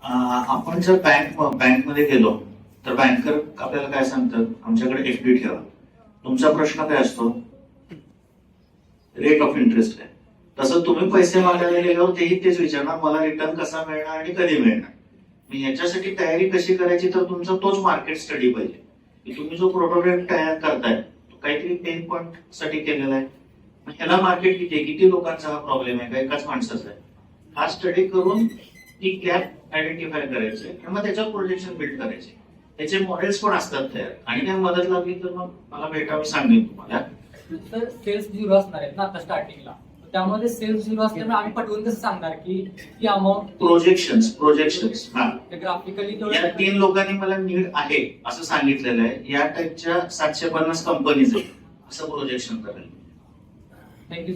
आपण जर बँकमध्ये गेलो तर बँकर आपल्याला काय सांगतात, आमच्याकडे एफडी ठेवा. तुमचा प्रश्न काय असतो, रेट ऑफ इंटरेस्ट काय. तसं तुम्ही पैसे मागायला गेल्यावर तेही तेच विचारणार, मला रिटर्न कसा मिळणार आणि कधी मिळणार. याच्यासाठी तयारी कशी करायची, तर तुमचा तोच मार्केट स्टडी पाहिजे की तुम्ही जो प्रोडक्ट तयार करताय तो काहीतरी पेन पॉईंट साठी केलेला आहे. ह्याला मार्केट किती आहे, किती लोकांचा हा प्रॉब्लेम आहे, का एकाच माणसाचा आहे. हा स्टडी करून ती गॅप आयडेंटिफाय करायचे आणि मग त्याच्यावर प्रोजेक्शन बिल्ड करायचे. त्याचे मॉडेल्स पण असतात तयार, आणि काय मदत लागली तर मग मला भेटा, मी सांगेन तुम्हाला. तर सेल्स झिरो असणार आहेत ना आता स्टार्टिंगला, त्यामुळे सेल्स झिरो असल्यामुळे आम्ही पटवून कसं सांगणार की ती अमाऊंट प्रोजेक्शन्स हा ग्राफिकली या 3 लोकांनी मला नीड आहे असं सांगितलेलं आहे, या टाईपच्या 750 कंपनीज आहेत असं प्रोजेक्शन करायला. थँक्यू.